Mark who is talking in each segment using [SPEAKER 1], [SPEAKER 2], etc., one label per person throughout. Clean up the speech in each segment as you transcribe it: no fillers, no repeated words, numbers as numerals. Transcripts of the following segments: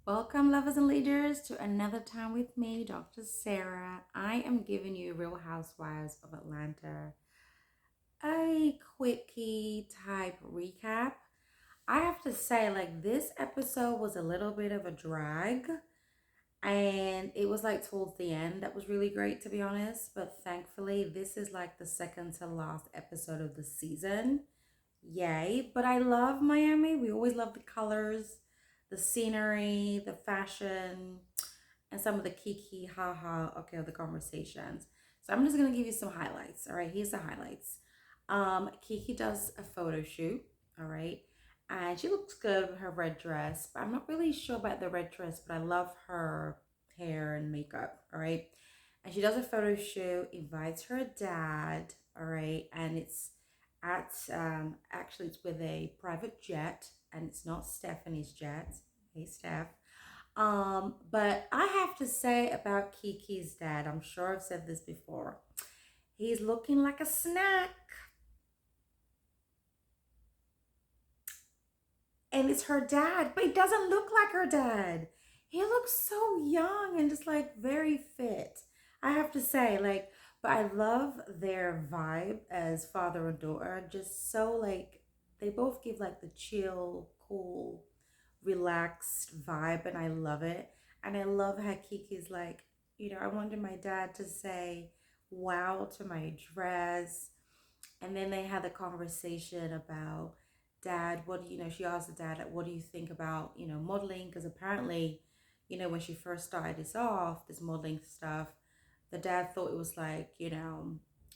[SPEAKER 1] Welcome, lovers and leaders, to another time with me, Dr. Sarah. I am giving you Real Housewives of Atlanta, a quickie type recap. I have to say, this episode was a little bit of a drag, and it was like towards the end that was really great, to be honest. But thankfully, this is like the second to last episode of the season. Yay. But I love Miami. We always love the colors, the scenery, the fashion, and some of the Kiki, haha, okay, the conversations. So I'm just gonna give you some highlights. All right, here's the highlights. Kiki does a photo shoot, all right, and she looks good with her red dress. But I'm not really sure about the red dress, but I love her hair and makeup, all right. And she does a photo shoot, invites her dad, all right, and it's at actually it's with a private jet, and it's not Stephanie's jet. Hey, Steph. But I have to say about Kiki's dad, I'm sure I've said this before. He's looking like a snack. And it's her dad, but he doesn't look like her dad. He looks so young and just like very fit. I have to say, but I love their vibe as father and daughter. Just so like they both give like the chill, cool, relaxed vibe, and I love it. And I love how Kiki's like, I wanted my dad to say wow to my dress. And then they had the conversation about dad, what do you know? She asked the dad, like, what do you think about, modeling? Because apparently, when she first started this off, this modeling stuff, the dad thought it was like,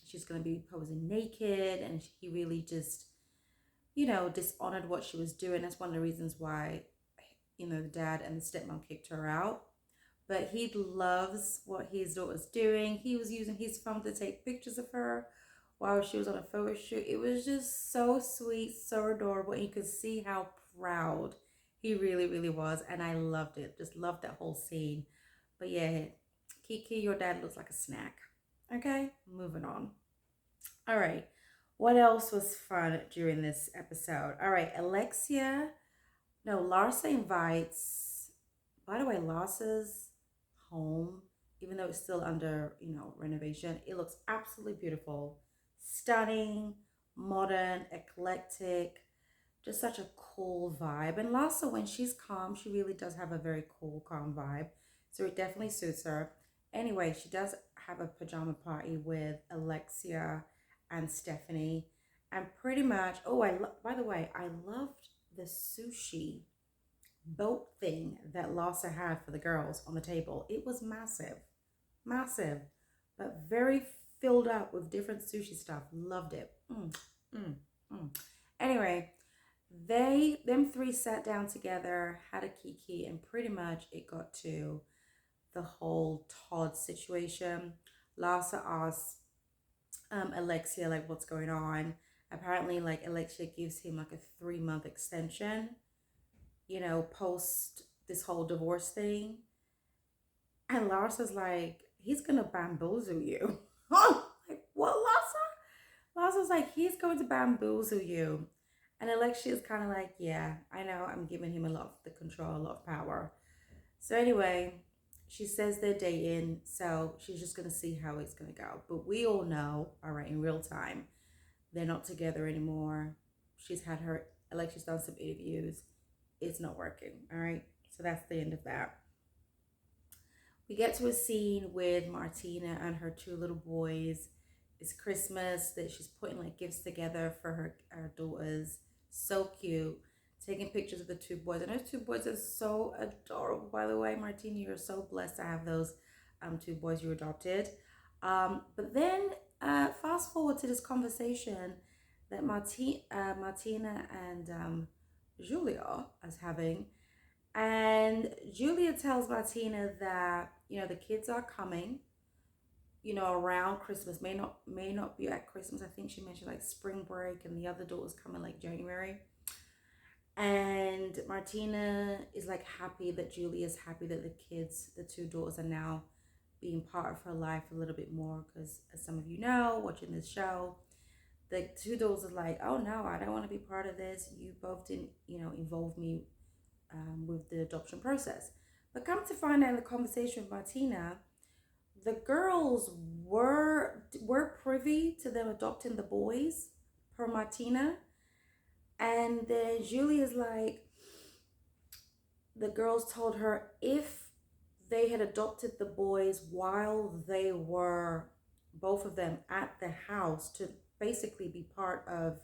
[SPEAKER 1] she's going to be posing naked. And he really just, dishonored what she was doing. That's one of the reasons why, the dad and the stepmom kicked her out. But he loves what his daughter's doing. He was using his phone to take pictures of her while she was on a photo shoot. It was just so sweet, so adorable. And you could see how proud he really, really was. And I loved it. Just loved that whole scene. But yeah, Kiki, your dad looks like a snack. Okay, moving on. All right. What else was fun during this episode? All right, Larsa invites, by the way, Larsa's home, even though it's still under, renovation, it looks absolutely beautiful, stunning, modern, eclectic, just such a cool vibe. And Larsa, when she's calm, she really does have a very cool, calm vibe. So it definitely suits her. Anyway, she does have a pajama party with Alexia and Stephanie. And pretty much, by the way, I loved the sushi boat thing that Larsa had for the girls on the table. It was massive, massive, but very filled up with different sushi stuff. Loved it. Mm, mm. Anyway, them three sat down together, had a kiki, and pretty much it got to the whole Todd situation. Larsa asked Alexia like what's going on. Apparently, like Alexia gives him like a 3 month extension, post this whole divorce thing. And Larsa's like, he's gonna bamboozle you. Like, what, Larsa? Larsa's like, he's going to bamboozle you. And Alexia's kind of like, yeah, I know, I'm giving him a lot of the control, a lot of power. So anyway, she says they're dating, so she's just gonna see how it's gonna go. But we all know, all right, in real time, they're not together anymore. She's had her, Alexia's done some interviews. It's not working, all right? So that's the end of that. We get to a scene with Martina and her two little boys. It's Christmas that she's putting like gifts together for her daughters. So cute. Taking pictures of the two boys. And those two boys are so adorable, by the way. Martina, you're so blessed to have those two boys you adopted. But then fast forward to this conversation that Martina and Julia is having. And Julia tells Martina that, the kids are coming, around Christmas. May not be at Christmas. I think she mentioned like spring break, and the other daughter's coming like January. And Martina is like happy that Julia's happy that the two daughters are now being part of her life a little bit more, because as some of you know, watching this show, the two daughters are like, oh no, I don't want to be part of this. You both didn't, involve me with the adoption process. But come to find out in the conversation with Martina, the girls were privy to them adopting the boys per Martina. And then Julie is like, the girls told her if they had adopted the boys while they were, both of them, at the house to basically be part of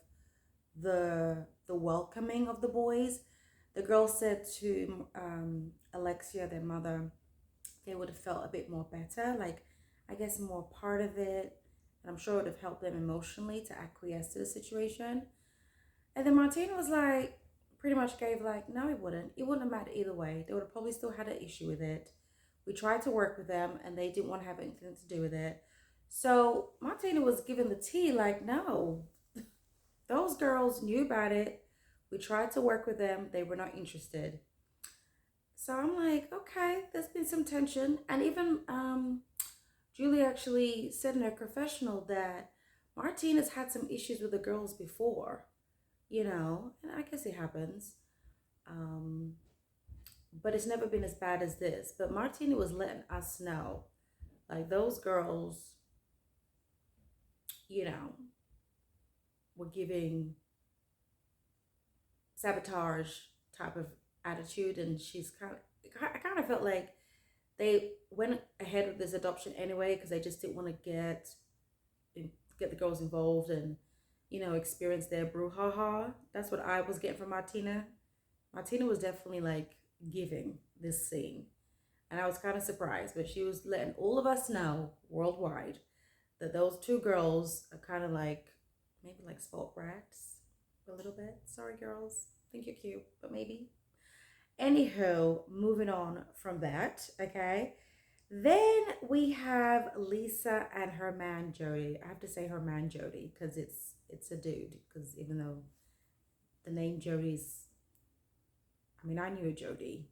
[SPEAKER 1] the welcoming of the boys. The girls said to Alexia, their mother, they would have felt a bit more better, like I guess more part of it, and I'm sure it would have helped them emotionally to acquiesce to the situation. And then Martina was like, pretty much gave like, no, it wouldn't. It wouldn't have mattered either way. They would have probably still had an issue with it. We tried to work with them and they didn't want to have anything to do with it. So Martina was giving the tea like, no, those girls knew about it. We tried to work with them. They were not interested. So I'm like, okay, there's been some tension. And even Julie actually said in her confessional that Martina's had some issues with the girls before, and I guess it happens. Um, but it's never been as bad as this. But Martina was letting us know, like those girls, you know, were giving sabotage type of attitude, and I kind of felt like they went ahead with this adoption anyway because they just didn't want to get the girls involved and experience their brouhaha. That's what I was getting from Martina. Martina was definitely like giving this scene, and I was kind of surprised, but she was letting all of us know worldwide that those two girls are kind of like maybe like spoiled brats a little bit. Sorry, girls. Think you're cute, but maybe. Anywho, moving on from that, okay. Then we have Lisa and her man Jody. I have to say her man Jody because it's a dude. Because even though the name Jody's, I mean, I knew a Jody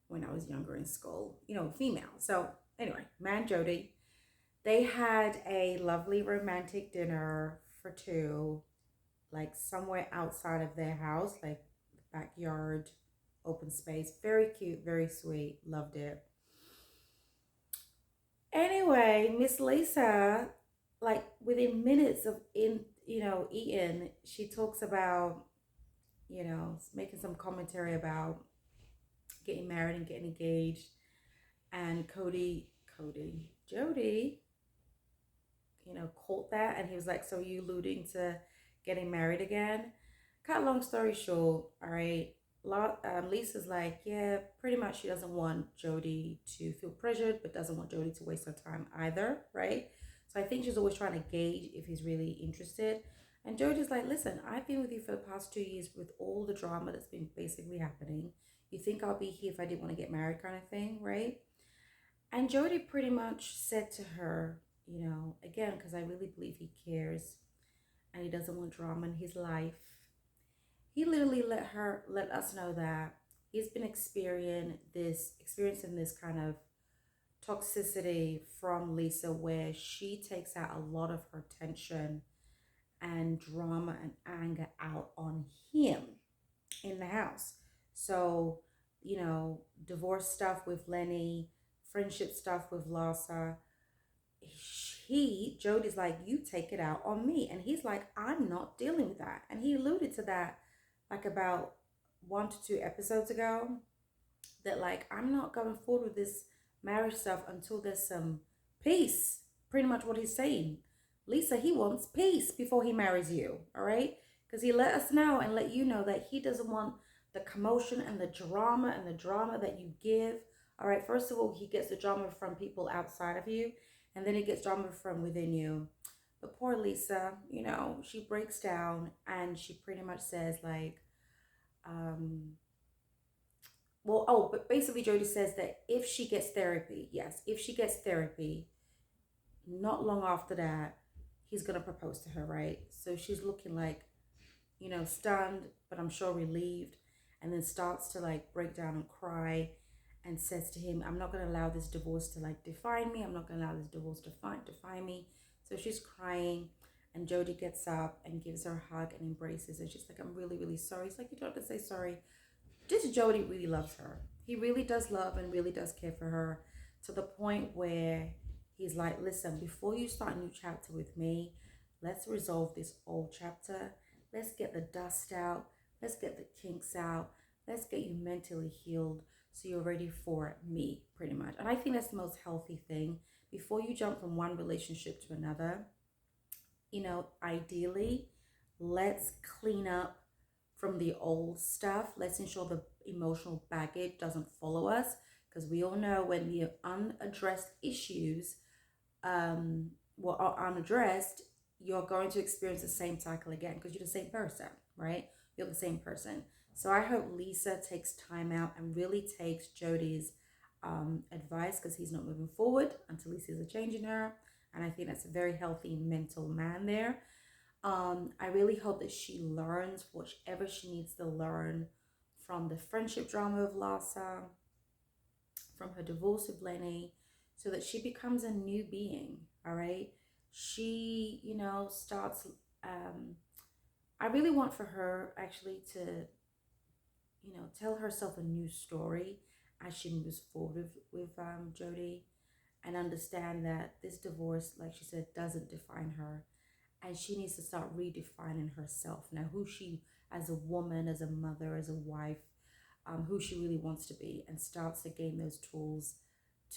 [SPEAKER 1] when I was younger in school, female. So anyway, man Jody. They had a lovely romantic dinner for two, like somewhere outside of their house, like backyard, open space. Very cute, very sweet. Loved it. Anyway, Miss Lisa, like within minutes of eating, she talks about, making some commentary about getting married and getting engaged. And Jody, caught that and he was like, so you alluding to getting married again? Cut long story short, all right. Lisa's like, yeah, pretty much she doesn't want Jody to feel pressured, but doesn't want Jody to waste her time either, right? So I think she's always trying to gauge if he's really interested. And Jody's like, listen, I've been with you for the past 2 years with all the drama that's been basically happening. You think I'll be here if I didn't want to get married, kind of thing, right? And Jody pretty much said to her, again, because I really believe he cares and he doesn't want drama in his life. He literally let us know that he's been experiencing this kind of toxicity from Lisa where she takes out a lot of her tension and drama and anger out on him in the house. So, divorce stuff with Lenny, friendship stuff with Larsa. Jody's like, you take it out on me. And he's like, I'm not dealing with that. And he alluded to that like about 1 to 2 episodes ago, that like, I'm not going forward with this marriage stuff until there's some peace. Pretty much what he's saying. Lisa, he wants peace before he marries you, all right? Because he let us know and let you know that he doesn't want the commotion and the drama that you give. All right, first of all, he gets the drama from people outside of you, and then he gets drama from within you. But poor Lisa, she breaks down and she pretty much says like, but basically Jody says that if she gets therapy, yes, if she gets therapy, not long after that, he's gonna propose to her, right? So she's looking like, stunned, but I'm sure relieved, and then starts to like break down and cry and says to him, I'm not gonna allow this divorce to like define me. I'm not gonna allow this divorce to define me. So she's crying and Jody gets up and gives her a hug and embraces, and she's like, I'm really, really sorry. He's like, you don't have to say sorry. Just Jody really loves her. He really does love and really does care for her to the point where he's like, listen, before you start a new chapter with me, let's resolve this old chapter. Let's get the dust out. Let's get the kinks out. Let's get you mentally healed so you're ready for me, pretty much. And I think that's the most healthy thing. Before you jump from one relationship to another, ideally, let's clean up from the old stuff. Let's ensure the emotional baggage doesn't follow us because we all know when the unaddressed issues are unaddressed, you're going to experience the same cycle again because you're the same person, right? You're the same person. So I hope Lisa takes time out and really takes Jody's advice because he's not moving forward until he sees a change in her. And I think that's a very healthy mental man there. I really hope that she learns whatever she needs to learn from the friendship drama of Larsa, from her divorce with Lenny, so that she becomes a new being. All right. She, starts. I really want for her actually to, tell herself a new story as she moves forward with Jody and understand that this divorce, like she said, doesn't define her and she needs to start redefining herself now, who she as a woman, as a mother, as a wife, who she really wants to be, and starts to gain those tools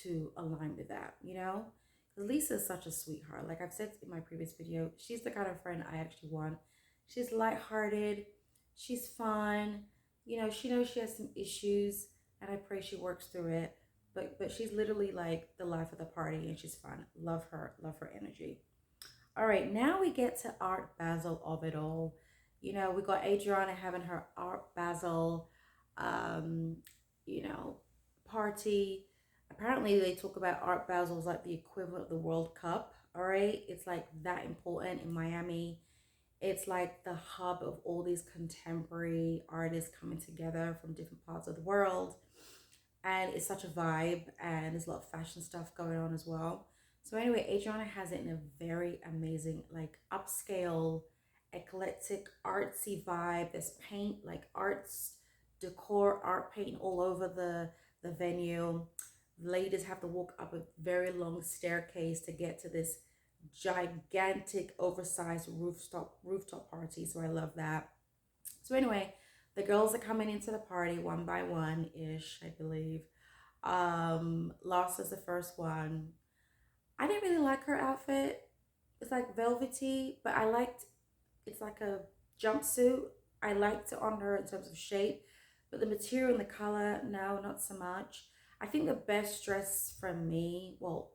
[SPEAKER 1] to align with that. Because Lisa is such a sweetheart. Like I've said in my previous video, she's the kind of friend I actually want. She's lighthearted, she's fun. She knows she has some issues, and I pray she works through it. But she's literally like the life of the party, and she's fun. Love her energy. All right, now we get to Art Basel of it all. We got Adriana having her Art Basel, um, you know, party. Apparently, they talk about Art Basel as like the equivalent of the World Cup. All right, it's like that important in Miami. It's like the hub of all these contemporary artists coming together from different parts of the world, and it's such a vibe, and there's a lot of fashion stuff going on as well. So anyway, Adriana has it in a very amazing, like upscale, eclectic, artsy vibe. There's paint, like arts, decor, art paint all over the venue. Ladies have to walk up a very long staircase to get to this gigantic, oversized rooftop party. So I love that. So anyway, the girls are coming into the party one by one ish, I believe. Lost is the first one. I didn't really like her outfit. It's like velvety, but I liked it's like a jumpsuit. I liked it on her in terms of shape, but the material and the color, no, not so much. I think the best dress from me, well,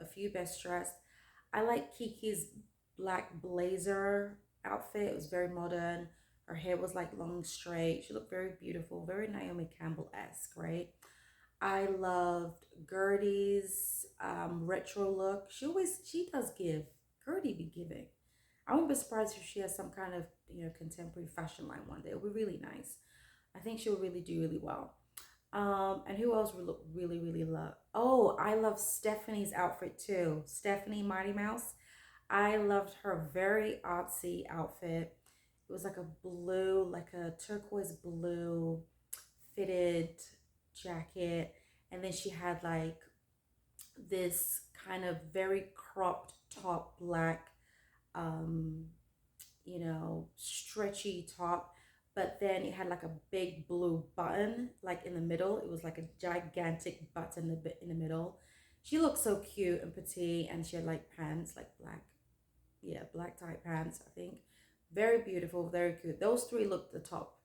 [SPEAKER 1] a few best dressed. I like Kiki's black blazer outfit. It was very modern. Her hair was like long straight. She looked very beautiful, very Naomi Campbell esque, right? I loved Gertie's retro look. She does give. Gertie be giving. I wouldn't be surprised if she has some kind of contemporary fashion line one day. It would be really nice. I think she'll really do really well. And who else would look really really love? Oh, I love Stephanie's outfit too. Stephanie Mighty Mouse. I loved her very artsy outfit. It was like a blue, like a turquoise blue fitted jacket, and then she had like this kind of very cropped top black um stretchy top, but then it had like a big blue button like in the middle. It was like a gigantic button in the middle. She looked so cute and petite, and she had like pants, like black, yeah, black tight pants, I think. Very beautiful, very cute. Those three looked the top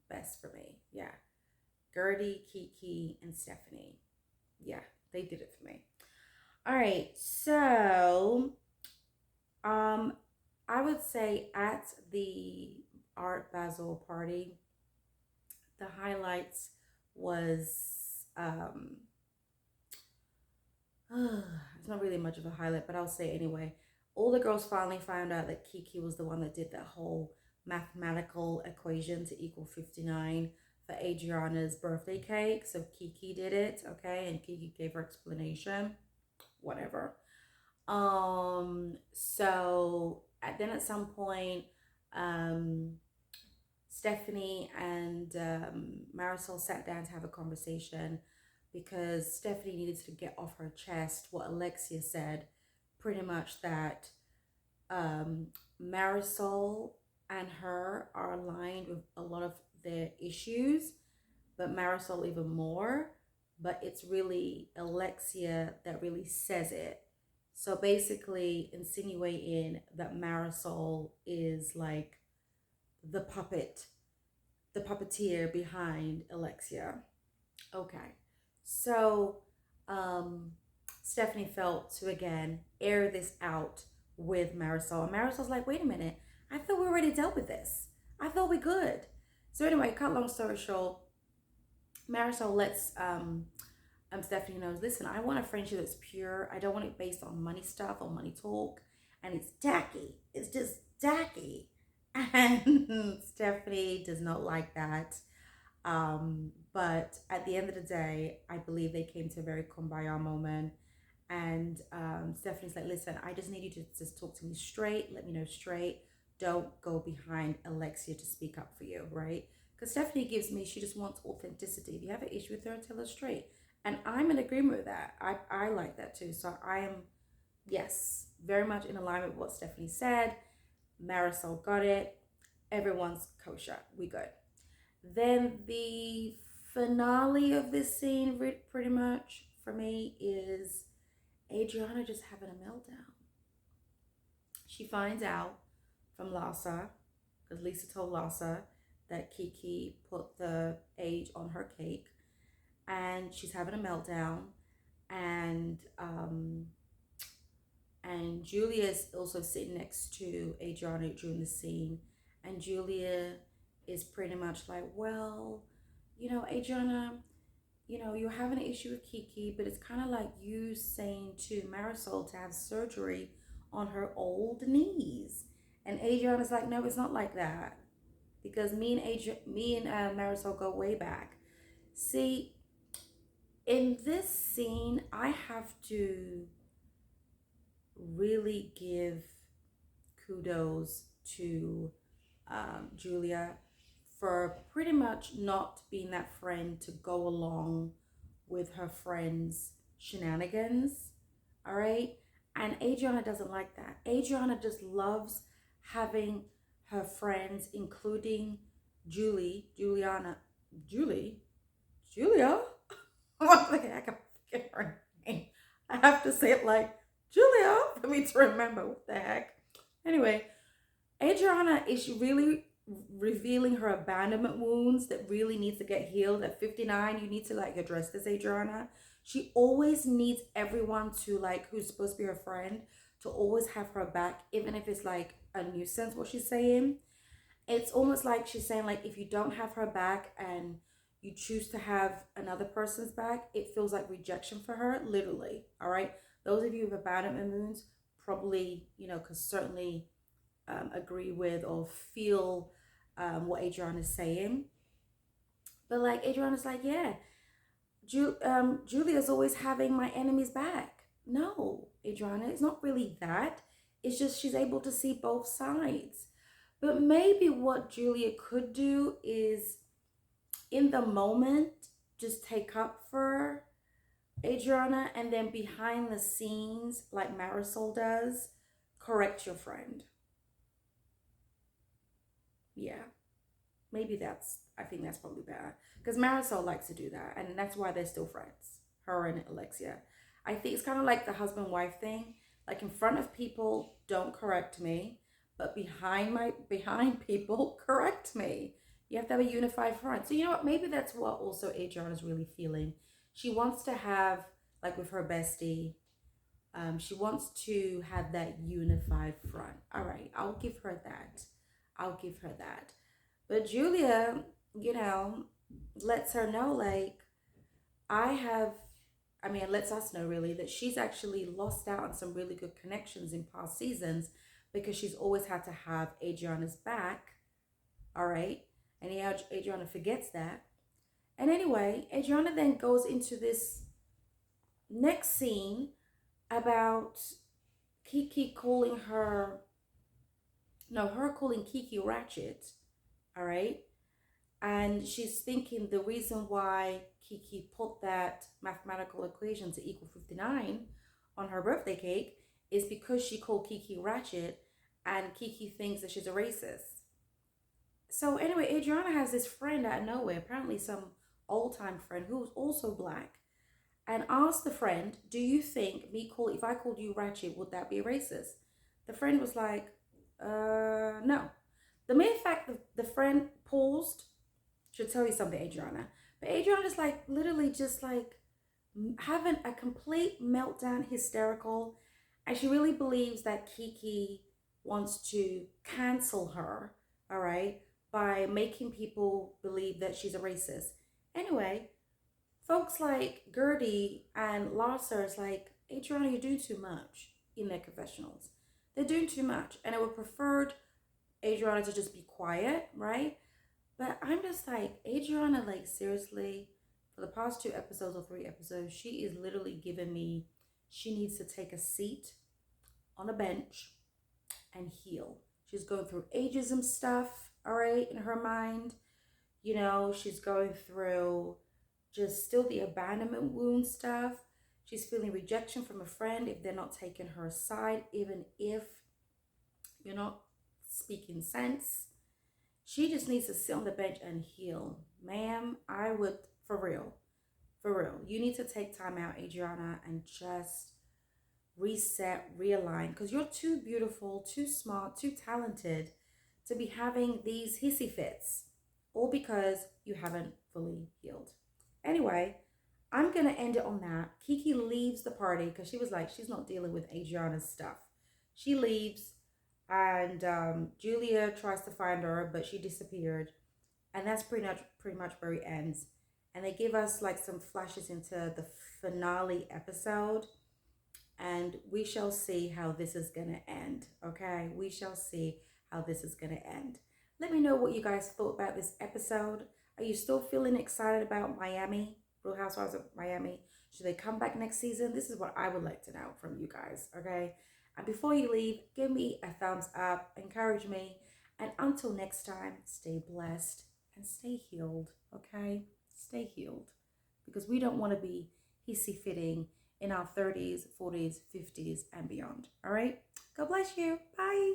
[SPEAKER 1] best for me. Yeah. Gertie, Kiki, and Stephanie. Yeah, they did it for me. All right, so um, I would say at the Art Basel party, the highlights was it's not really much of a highlight, but I'll say anyway. All the girls finally found out that Kiki was the one that did that whole mathematical equation to equal 59 for Adriana's birthday cake. So Kiki did it, okay, and Kiki gave her explanation. Whatever. So then at some point, um Stephanie and Marysol sat down to have a conversation because Stephanie needed to get off her chest what Alexia said, pretty much that um, Marysol and her are aligned with a lot of their issues, but Marysol even more. But it's really Alexia that really says it. So basically, insinuating that Marysol is like the puppet, the puppeteer behind Alexia. Okay. So um, Stephanie felt to again air this out with Marysol. And Marysol's like, wait a minute, I thought we already dealt with this. I thought we good. So anyway, cut long story short, Marysol lets Stephanie knows, listen, I want a friendship that's pure. I don't want it based on money stuff or money talk. And it's tacky. It's just tacky. And Stephanie does not like that. But at the end of the day, I believe they came to a very kumbaya moment. And Stephanie's like, listen, I just need you to just talk to me straight. Let me know straight. Don't go behind Alexia to speak up for you, right? Because Stephanie gives me, she just wants authenticity. If you have an issue with her, tell her straight. And I'm in agreement with that. I like that too. So I am, yes, very much in alignment with what Stephanie said. Marysol got it. Everyone's kosher. We good. Then the finale of this scene, pretty much for me, is Adriana just having a meltdown. She finds out from Larsa, because Lisa told Larsa that Kiki put the age on her cake, and she's having a meltdown, and Julia's also sitting next to Adriana during the scene, and Julia is pretty much like, well, Adriana, you're having an issue with Kiki, but it's kind of like you saying to Marysol to have surgery on her old knees. And Adriana's like, no, it's not like that. Because me and Marysol go way back. See, in this scene, I have to really give kudos to Julia for pretty much not being that friend to go along with her friend's shenanigans. All right. And Adriana doesn't like that. Adriana just loves having her friends, including Julia. What the heck? I forget her name. I have to say it like Julia for me to remember. What the heck? Anyway, Adriana is really revealing her abandonment wounds that really needs to get healed. At 59, you need to like address this, Adriana. She always needs everyone to like, who's supposed to be her friend, to always have her back, even if it's like a nuisance what she's saying. It's almost like she's saying like, if you don't have her back and you choose to have another person's back, it feels like rejection for her, literally. All right. Those of you with abandonment wounds probably, can certainly agree with or feel what Adriana is saying. But like Adriana's like, yeah, Julia's always having my enemy's back. No, Adriana, it's not really that. It's just she's able to see both sides. But maybe what Julia could do is, in the moment, just take up for Adriana, and then behind the scenes, like Marysol does, correct your friend. Yeah, maybe I think that's probably better. Because Marysol likes to do that, and that's why they're still friends, her and Alexia. I think it's kind of like the husband-wife thing. Like in front of people, don't correct me, but behind people, correct me. You have to have a unified front. So you know what? Maybe that's what also Adriana's really feeling. She wants to have, like with her bestie, she wants to have that unified front. All right, I'll give her that. I'll give her that. But Julia, lets her know like, I have, lets us know really that she's actually lost out on some really good connections in past seasons because she's always had to have Adriana's back. All right. And Adriana forgets that. And anyway, Adriana then goes into this next scene about Kiki calling her, no, her calling Kiki ratchet. All right. And she's thinking the reason why Kiki put that mathematical equation to equal 59 on her birthday cake is because she called Kiki ratchet and Kiki thinks that she's a racist. So anyway, Adriana has this friend out of nowhere, apparently some old time friend who's also black, and asked the friend, "Do you think if I called you ratchet, would that be racist?" The friend was like, no." The mere fact that the friend paused should tell you something, Adriana. But Adriana is like literally just like having a complete meltdown, hysterical, and she really believes that Kiki wants to cancel her, all right, by making people believe that she's a racist. Anyway, folks like Gertie and Larsa is like, Adriana, you're doing too much in their confessionals. They're doing too much. And I would prefer Adriana to just be quiet, right? But I'm just like, Adriana, like, seriously, for the past 2 episodes or 3 episodes, she is literally giving me, she needs to take a seat on a bench and heal. She's going through ageism stuff, all right, in her mind. You know, she's going through just still the abandonment wound stuff. She's feeling rejection from a friend if they're not taking her side, even if you're not speaking sense. She just needs to sit on the bench and heal. Ma'am, I would, for real, you need to take time out, Adriana, and just reset, realign, because you're too beautiful, too smart, too talented to be having these hissy fits, all because you haven't fully healed. Anyway, I'm gonna end it on that. Kiki leaves the party because she was like, she's not dealing with Adriana's stuff. She leaves, and Julia tries to find her, but she disappeared, and that's pretty much where it ends. And they give us like some flashes into the finale episode, and we shall see how this is gonna end. Okay, we shall see how this is gonna end. Let me know what you guys thought about this episode. Are you still feeling excited about Miami, Real Housewives of Miami? Should they come back next season? This is what I would like to know from you guys. Okay, and before you leave, give me a thumbs up, encourage me, and until next time, stay blessed and stay healed. Okay, stay healed, because we don't want to be hissy fitting in our 30s, 40s, 50s, and beyond. All right? God bless you. Bye.